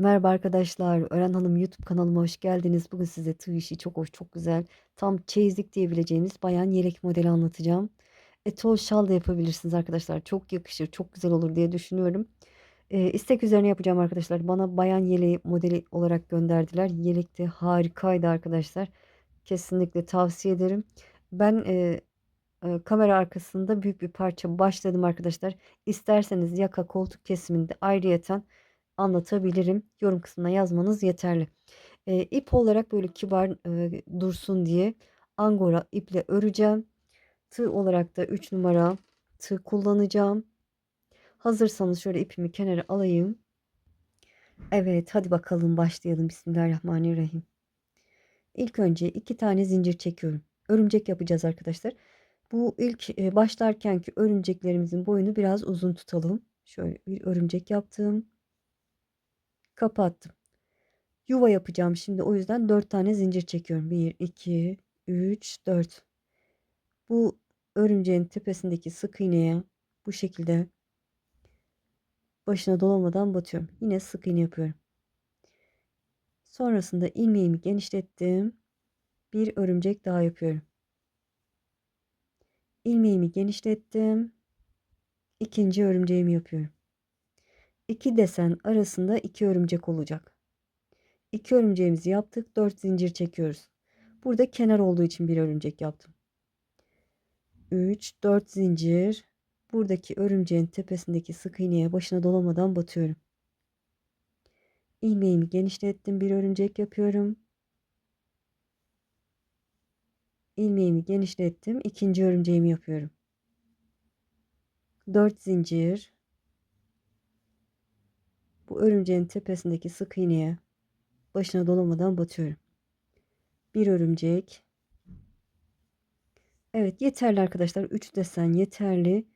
Merhaba arkadaşlar. Ören Hanım YouTube kanalıma hoş geldiniz. Bugün size tığ işi çok hoş, çok güzel. Tam çeyizlik diyebileceğimiz bayan yelek modeli anlatacağım. Etol şal da yapabilirsiniz arkadaşlar. Çok yakışır, çok güzel olur diye düşünüyorum. İstek üzerine yapacağım arkadaşlar. Bana bayan yeleği modeli olarak gönderdiler. Yelek de harikaydı arkadaşlar. Kesinlikle tavsiye ederim. Ben kamera arkasında büyük bir parça başladım arkadaşlar. İsterseniz yaka koltuk kesiminde ayrıyeten anlatabilirim. Yorum kısmına yazmanız yeterli. İp olarak böyle kibar dursun diye angora iple öreceğim. Tığ olarak da 3 numara tığ kullanacağım. Hazırsanız şöyle ipimi kenara alayım. Evet, hadi bakalım başlayalım. Bismillahirrahmanirrahim. İlk önce 2 tane zincir çekiyorum. Örümcek yapacağız arkadaşlar. Bu ilk başlarkenki örümceklerimizin boyunu biraz uzun tutalım. Şöyle bir örümcek yaptım. Kapattım. Yuva yapacağım şimdi, o yüzden 4 tane zincir çekiyorum. 1, 2, 3, 4. Bu örümceğin tepesindeki sık iğneye bu şekilde başına dolamadan batıyorum. Yine sık iğne yapıyorum. Sonrasında ilmeğimi genişlettim. Bir örümcek daha yapıyorum. İlmeğimi genişlettim. İkinci örümceğimi yapıyorum. İki desen arasında iki örümcek olacak. İki örümceğimizi yaptık. 4 zincir çekiyoruz. Burada kenar olduğu için bir örümcek yaptım. 3, 4 zincir. Buradaki örümceğin tepesindeki sık iğneye başına dolamadan batıyorum. İlmeğimi genişlettim. Bir örümcek yapıyorum. İlmeğimi genişlettim. İkinci örümceğimi yapıyorum. 4 zincir. Bu örümceğin tepesindeki sık iğneye başına dolamadan batıyorum. Bir örümcek. Evet, yeterli arkadaşlar. 3 desen yeterli.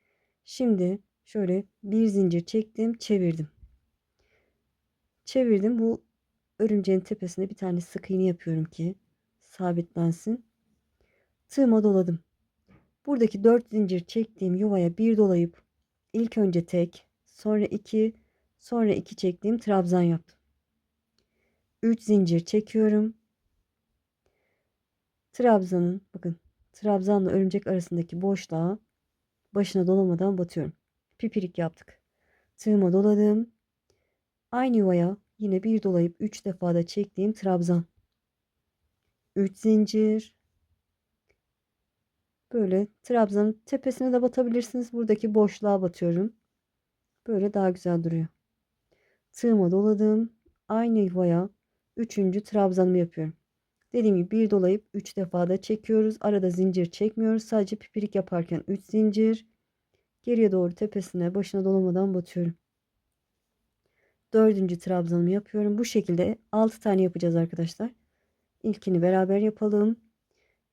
Şimdi şöyle bir zincir çektim, çevirdim. Çevirdim. Bu örümceğin tepesine bir tane sık iğne yapıyorum ki sabitlensin. Tığıma doladım. Buradaki 4 zincir çektiğim yuvaya bir dolayıp ilk önce tek, sonra 2, sonra 2 çektiğim trabzan yaptım. 3 zincir çekiyorum. Trabzanın, bakın, trabzanla örümcek arasındaki boşluğa başına dolamadan batıyorum. Pipirik yaptık. Tığıma doladım. Aynı yuvaya yine bir dolayıp 3 defa da çektiğim trabzan. 3 zincir. Böyle trabzanın tepesine de batabilirsiniz. Buradaki boşluğa batıyorum. Böyle daha güzel duruyor. Tığıma doladım. Aynı yuvaya üçüncü trabzanımı yapıyorum. Dediğim gibi bir dolayıp 3 defa da çekiyoruz. Arada zincir çekmiyoruz. Sadece pipirik yaparken 3 zincir. Geriye doğru tepesine başına dolamadan batıyorum. Dördüncü trabzanımı yapıyorum. Bu şekilde 6 tane yapacağız arkadaşlar. İlkini beraber yapalım.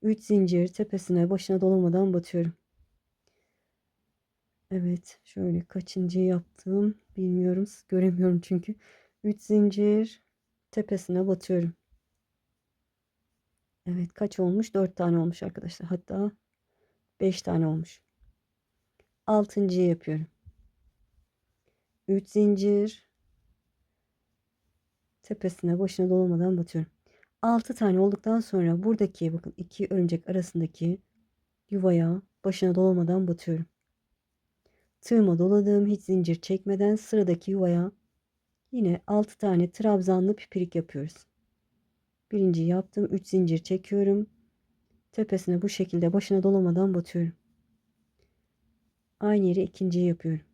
3 zincir tepesine başına dolamadan batıyorum. Evet, şöyle kaçıncı yaptım bilmiyorum, göremiyorum çünkü. 3 zincir tepesine batıyorum. Evet, kaç olmuş? 4 tane olmuş arkadaşlar, hatta 5 tane olmuş. Altıncıyı yapıyorum. 3 zincir tepesine başına dolamadan batıyorum. 6 tane olduktan sonra buradaki, bakın, iki örümcek arasındaki yuvaya başına dolamadan batıyorum. Tığıma doladım, hiç zincir çekmeden sıradaki yuvaya yine 6 tane trabzanlı pipirik yapıyoruz. Birinci yaptım. 3 zincir çekiyorum. Tepesine bu şekilde başına dolamadan batıyorum. Aynı yere ikinciyi yapıyorum.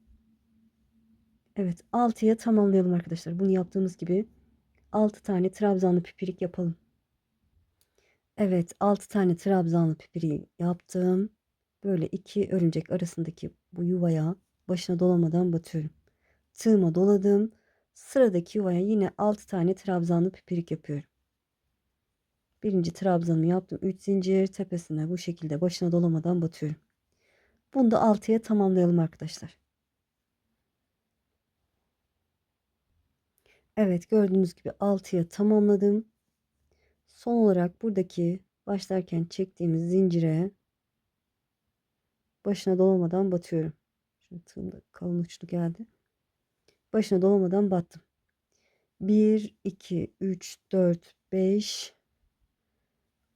Evet, 6'ya tamamlayalım arkadaşlar. Bunu yaptığımız gibi 6 tane trabzanlı pipirik yapalım. Evet, 6 tane trabzanlı pipiriği yaptım. Böyle iki örümcek arasındaki bu yuvaya başına dolamadan batıyorum. Tığıma doladım. Sıradaki yuvaya yine 6 tane trabzanlı pipirik yapıyorum. Birinci trabzanımı yaptım. 3 zincir tepesine bu şekilde başına dolamadan batıyorum. Bunu da 6'ya tamamlayalım arkadaşlar. Evet, gördüğünüz gibi 6'ya tamamladım. Son olarak buradaki başlarken çektiğimiz zincire başına dolamadan batıyorum. Şimdi tığım da kalın uçlu geldi. Başına dolamadan battım. 1, 2, 3, 4, 5,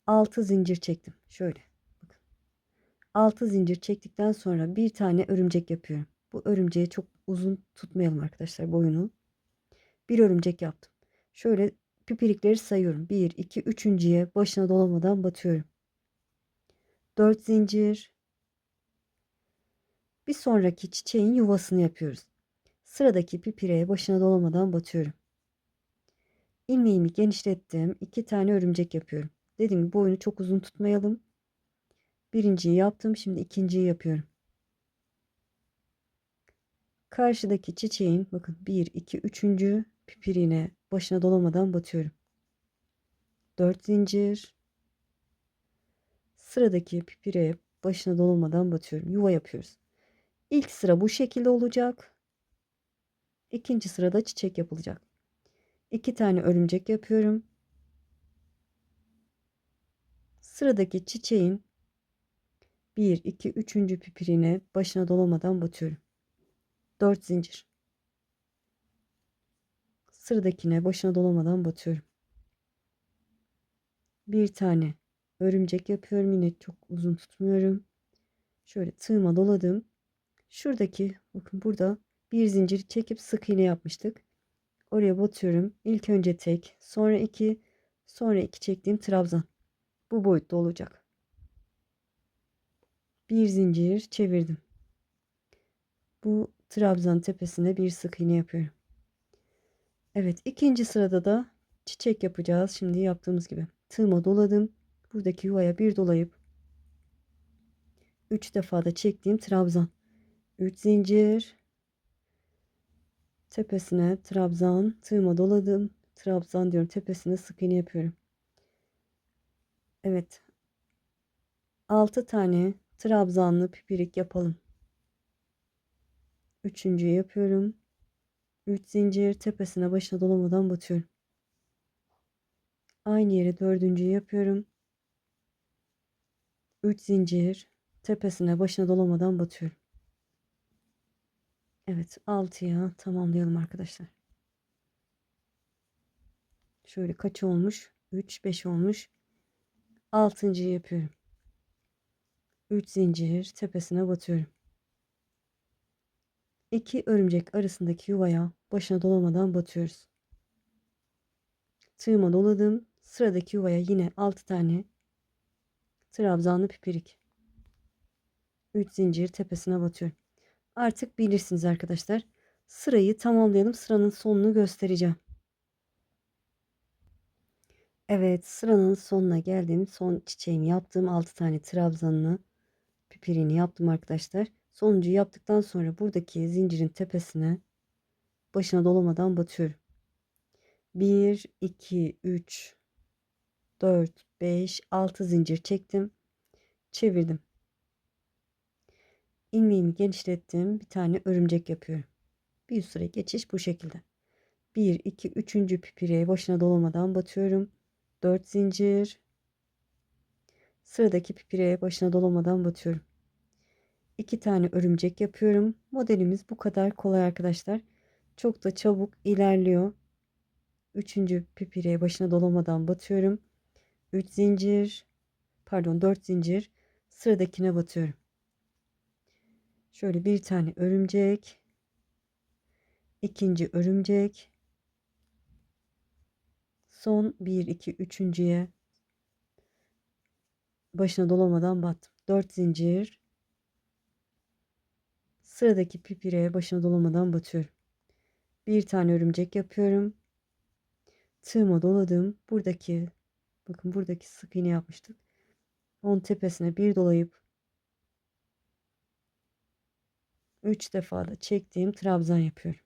6 zincir çektim. Şöyle. Bakın. 6 zincir çektikten sonra bir tane örümcek yapıyorum. Bu örümceği çok uzun tutmayalım arkadaşlar, boyunu. Bir örümcek yaptım. Şöyle pipirikleri sayıyorum. 1, 2, üçüncüye başına dolamadan batıyorum. 4 zincir. Bir sonraki çiçeğin yuvasını yapıyoruz. Sıradaki pipireye başına dolamadan batıyorum. İlmeğimi genişlettim. 2 tane örümcek yapıyorum. Dediğim gibi boyunu çok uzun tutmayalım. Birinciyi yaptım. Şimdi ikinciyi yapıyorum. Karşıdaki çiçeğin bakın 1, 2, üçüncü pipirine başına dolamadan batıyorum. 4 zincir. Sıradaki pipireye başına dolamadan batıyorum. Yuva yapıyoruz. İlk sıra bu şekilde olacak. İkinci sırada çiçek yapılacak. 2 tane örümcek yapıyorum. Sıradaki çiçeğin 1, 2, üçüncü pipirine başına dolamadan batıyorum. 4 zincir. Sıradakine başına dolamadan batıyorum. Bir tane örümcek yapıyorum. Yine çok uzun tutmuyorum. Şöyle tığıma doladım. Şuradaki bakın burada bir zincir çekip sık iğne yapmıştık. Oraya batıyorum. İlk önce tek, sonra iki, sonra iki çektiğim trabzan. Bu boyutta olacak. Bir zincir çevirdim. Bu trabzan tepesine bir sık iğne yapıyorum. Evet, ikinci sırada da çiçek yapacağız. Şimdi yaptığımız gibi. Tığıma doladım. Buradaki yuvaya bir dolayıp 3 defa da çektiğim trabzan. 3 zincir. Tepesine trabzan. Tığıma doladım. Trabzan diyorum. Tepesine sık iğne yapıyorum. Evet. 6 tane trabzanlı pipirik yapalım. Üçüncüyü yapıyorum. 3 zincir tepesine başına dolamadan batıyorum. Aynı yere dördüncüyü yapıyorum. 3 zincir tepesine başına dolamadan batıyorum. Evet, 6'ya tamamlayalım arkadaşlar. Şöyle kaç olmuş? 3, 5 olmuş. 6.'yı yapıyorum. 3 zincir tepesine batıyorum. 2 örümcek arasındaki yuvaya başına dolamadan batıyoruz. Tığıma doladım. Sıradaki yuvaya yine 6 tane trabzanlı pipirik. 3 zincir tepesine batıyorum. Artık bilirsiniz arkadaşlar. Sırayı tamamlayalım. Sıranın sonunu göstereceğim. Evet, sıranın sonuna geldim. Son çiçeğimi yaptım. 6 tane trabzanını, pipirini yaptım arkadaşlar. Sonuncuyu yaptıktan sonra buradaki zincirin tepesine başına dolamadan batıyorum. 1, 2, 3, 4, 5, 6 zincir çektim. Çevirdim. İlmeğimi genişlettim. Bir tane örümcek yapıyorum. Bir üst sıra geçiş bu şekilde. 1, 2, üçüncü pipiriye başına dolamadan batıyorum. 4 zincir. Sıradaki pipireye başına dolamadan batıyorum. 2 tane örümcek yapıyorum. Modelimiz bu kadar kolay arkadaşlar. Çok da çabuk ilerliyor. Üçüncü pipireye başına dolamadan batıyorum. 3 zincir. Pardon, 4 zincir. Sıradakine batıyorum. Şöyle bir tane örümcek. İkinci örümcek. Son 1, 2, üçüncüye başına dolamadan battım. 4 zincir. Sıradaki pipireye başına dolamadan batıyorum. Bir tane örümcek yapıyorum. Tığıma doladım. Bakın buradaki sık iğne yapmıştık. Onun tepesine bir dolayıp 3 defa da çektiğim trabzan yapıyorum.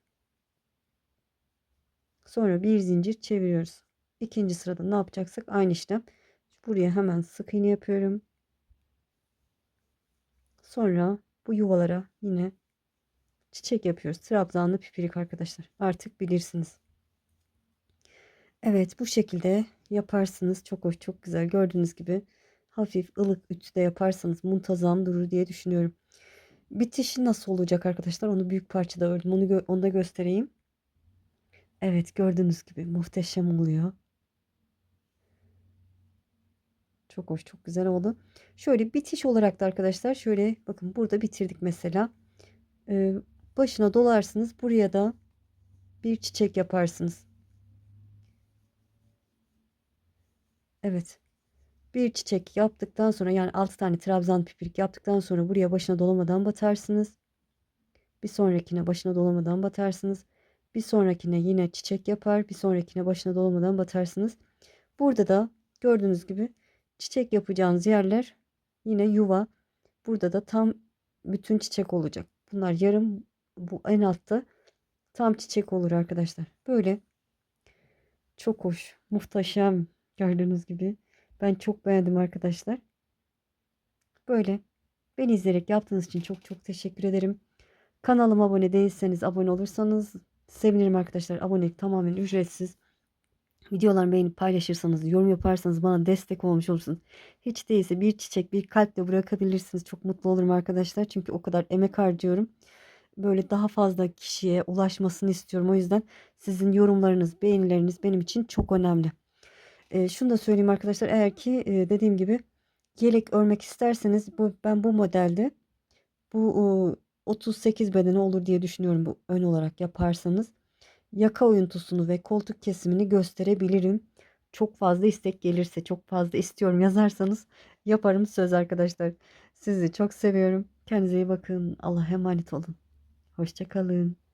Sonra bir zincir çeviriyoruz. İkinci sırada ne yapacaksak aynı işlem. Buraya hemen sık iğne yapıyorum. Sonra bu yuvalara yine çiçek yapıyoruz. Trabzanlı pipirik arkadaşlar. Artık bilirsiniz. Evet, bu şekilde yaparsınız. Çok hoş, çok güzel. Gördüğünüz gibi hafif ılık ütüde yaparsanız muntazam durur diye düşünüyorum. Bitişi nasıl olacak arkadaşlar? Onu büyük parçada ördüm. Onu da göstereyim. Evet, gördüğünüz gibi muhteşem oluyor. Çok hoş, çok güzel oldu. Şöyle bitiş olarak da arkadaşlar şöyle bakın burada bitirdik mesela. Ee, Başına dolarsınız. Buraya da bir çiçek yaparsınız. Evet. Bir çiçek yaptıktan sonra yani 6 tane trabzan pipirik yaptıktan sonra buraya başına dolamadan batarsınız. Bir sonrakine başına dolamadan batarsınız. Bir sonrakine yine çiçek yapar. Bir sonrakine başına dolamadan batarsınız. Burada da gördüğünüz gibi çiçek yapacağınız yerler yine yuva. Burada da tam bütün çiçek olacak. Bunlar yarım, bu en altta tam çiçek olur arkadaşlar. Böyle çok hoş, muhteşem gördüğünüz gibi. Ben çok beğendim arkadaşlar. Böyle beni izleyerek yaptığınız için çok çok teşekkür ederim. Kanalıma abone değilseniz abone olursanız sevinirim arkadaşlar. Abonelik tamamen ücretsiz. Videolarımı beğenip paylaşırsanız, yorum yaparsanız bana destek olmuş olursunuz. Hiç değilse bir çiçek, bir kalp de bırakabilirsiniz. Çok mutlu olurum arkadaşlar. Çünkü o kadar emek harcıyorum. Böyle daha fazla kişiye ulaşmasını istiyorum. O yüzden sizin yorumlarınız, beğenileriniz benim için çok önemli. Şunu da söyleyeyim arkadaşlar. Eğer ki dediğim gibi yelek örmek isterseniz ben bu modelde bu 38 bedeni olur diye düşünüyorum bu ön olarak yaparsanız. Yaka oyuntusunu ve koltuk kesimini gösterebilirim. Çok fazla istek gelirse, çok fazla istiyorum yazarsanız yaparım söz arkadaşlar. Sizi çok seviyorum. Kendinize iyi bakın. Allah'a emanet olun. Hoşça kalın.